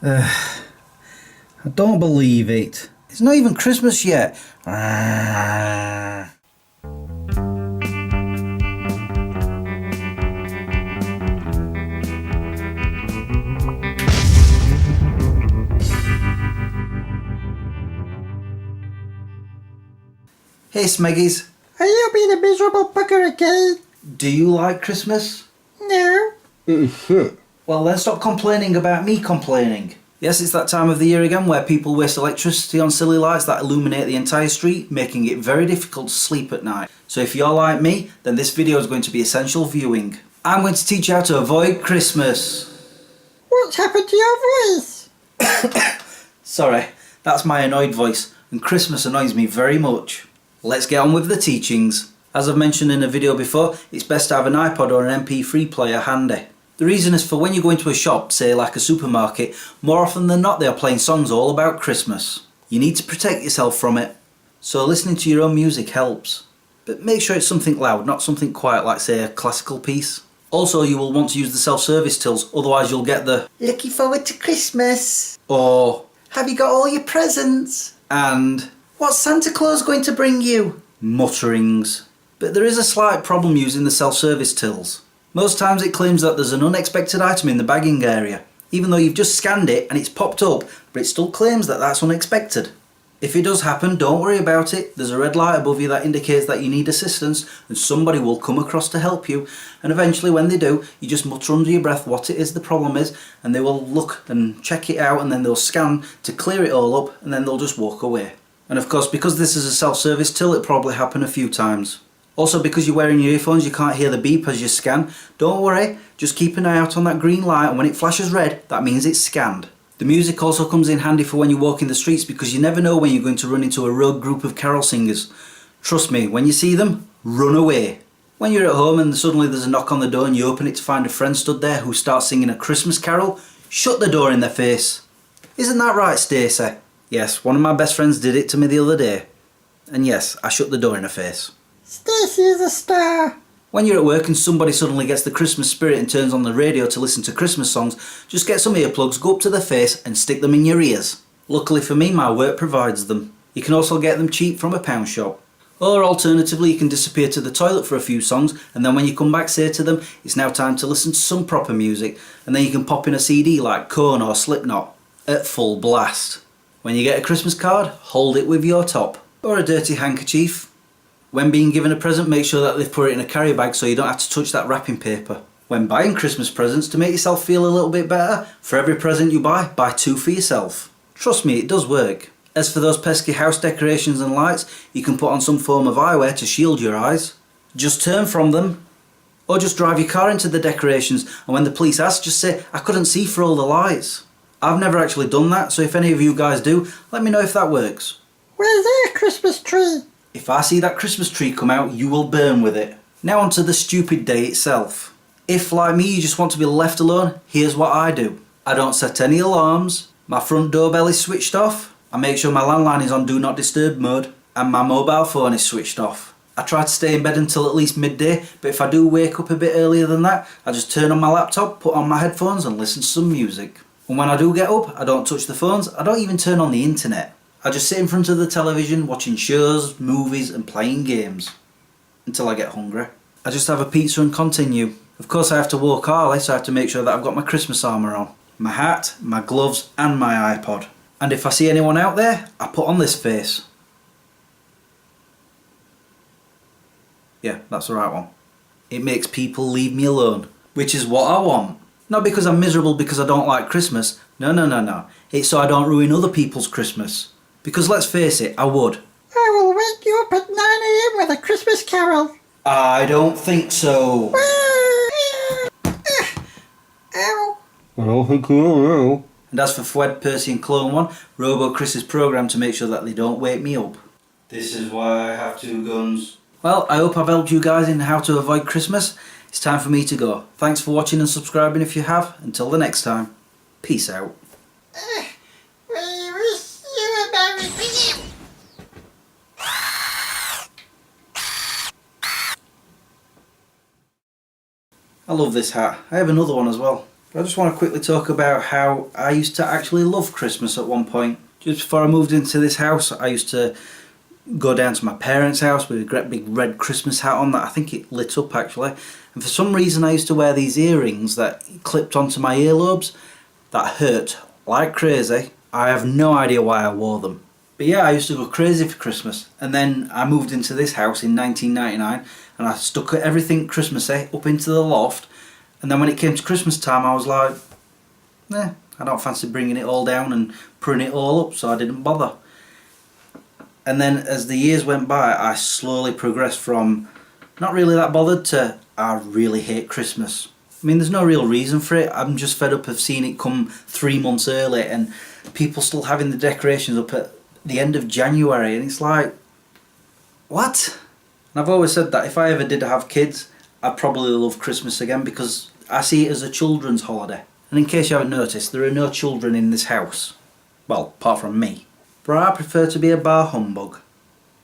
I don't believe it. It's not even Christmas yet. Hey Smeggies. Are you being a miserable bugger again? Do you like Christmas? No. It's shit. Well then stop complaining about me complaining. Yes, it's that time of the year again where people waste electricity on silly lights that illuminate the entire street, making it very difficult to sleep at night. So if you're like me, then this video is going to be essential viewing. I'm going to teach you how to avoid Christmas. What's happened to your voice? Sorry, that's my annoyed voice, and Christmas annoys me very much. Let's get on with the teachings. As I've mentioned in a video before, it's best to have an iPod or an MP3 player handy. The reason is for when you go into a shop, say like a supermarket, more often than not they are playing songs all about Christmas. You need to protect yourself from it. So listening to your own music helps. But make sure it's something loud, not something quiet like say a classical piece. Also you will want to use the self-service tills, otherwise you'll get the Looking forward to Christmas. or Have you got all your presents? and What's Santa Claus going to bring you? mutterings. But there is a slight problem using the self-service tills. Most times it claims that there's an unexpected item in the bagging area, even though you've just scanned it and it's popped up, but it still claims that that's unexpected. If it does happen, don't worry about it. There's a red light above you that indicates that you need assistance and somebody will come across to help you, and eventually when they do, you just mutter under your breath what it is the problem is, and they will look and check it out and then they'll scan to clear it all up and then they'll just walk away. And of course, because this is a self-service till, it probably happened a few times. Also, because you're wearing your earphones, you can't hear the beep as you scan. Don't worry, just keep an eye out on that green light, and when it flashes red, that means it's scanned. The music also comes in handy for when you walk in the streets, because you never know when you're going to run into a rogue group of carol singers. Trust me, when you see them, run away. When you're at home and suddenly there's a knock on the door and you open it to find a friend stood there who starts singing a Christmas carol, shut the door in their face. Isn't that right, Stacey? Yes, one of my best friends did it to me the other day. And yes, I shut the door in her face. Stacy is a star. When you're at work and somebody suddenly gets the Christmas spirit and turns on the radio to listen to Christmas songs, just get some earplugs, go up to their face and stick them in your ears. Luckily for me, my work provides them. You can also get them cheap from a pound shop. Or alternatively, you can disappear to the toilet for a few songs, and then when you come back say to them, it's now time to listen to some proper music, and then you can pop in a CD like Korn or Slipknot at full blast. When you get a Christmas card, hold it with your top. Or a dirty handkerchief. When being given a present, make sure that they've put it in a carry bag so you don't have to touch that wrapping paper. When buying Christmas presents, to make yourself feel a little bit better, for every present you buy 2 for yourself. Trust me, it does work. As for those pesky house decorations and lights, you can put on some form of eyewear to shield your eyes. Just turn from them. Or just drive your car into the decorations, and when the police ask, just say, I couldn't see for all the lights. I've never actually done that, so if any of you guys do, let me know if that works. Where's our Christmas tree? If I see that Christmas tree come out, you will burn with it. Now onto the stupid day itself. If, like me, you just want to be left alone, here's what I do. I don't set any alarms, my front doorbell is switched off, I make sure my landline is on Do Not Disturb mode, and my mobile phone is switched off. I try to stay in bed until at least midday, but if I do wake up a bit earlier than that, I just turn on my laptop, put on my headphones and listen to some music. And when I do get up, I don't touch the phones, I don't even turn on the internet. I just sit in front of the television watching shows, movies and playing games. Until I get hungry. I just have a pizza and continue. Of course I have to walk early, so I have to make sure that I've got my Christmas armour on. My hat, my gloves and my iPod. And if I see anyone out there, I put on this face. Yeah, that's the right one. It makes people leave me alone. Which is what I want. Not because I'm miserable because I don't like Christmas. No. It's so I don't ruin other people's Christmas. Because let's face it, I would. I will wake you up at 9 AM with a Christmas carol. I don't think so. Ow. I don't think you will. And as for Fwed, Percy and Clone One, Robo Chris is programmed to make sure that they don't wake me up. This is why I have 2 guns. Well, I hope I've helped you guys in how to avoid Christmas. It's time for me to go. Thanks for watching and subscribing if you have. Until the next time. Peace out. We wish you a Merry Christmas. I love this hat. I have another one as well. I just want to quickly talk about how I used to actually love Christmas at one point. Just before I moved into this house, I used to go down to my parents' house with a great big red Christmas hat on that I think it lit up actually. And for some reason I used to wear these earrings that clipped onto my earlobes that hurt like crazy. I have no idea why I wore them. But yeah, I used to go crazy for Christmas. And then I moved into this house in 1999 and I stuck everything Christmassy up into the loft. And then when it came to Christmas time I was like, I don't fancy bringing it all down and putting it all up, so I didn't bother. And then as the years went by, I slowly progressed from not really that bothered to I really hate Christmas. I mean, there's no real reason for it. I'm just fed up of seeing it come 3 months early and people still having the decorations up at the end of January, and it's like, what? And I've always said that if I ever did have kids, I'd probably love Christmas again because I see it as a children's holiday. And in case you haven't noticed, there are no children in this house. Well, apart from me. But I prefer to be a bar humbug.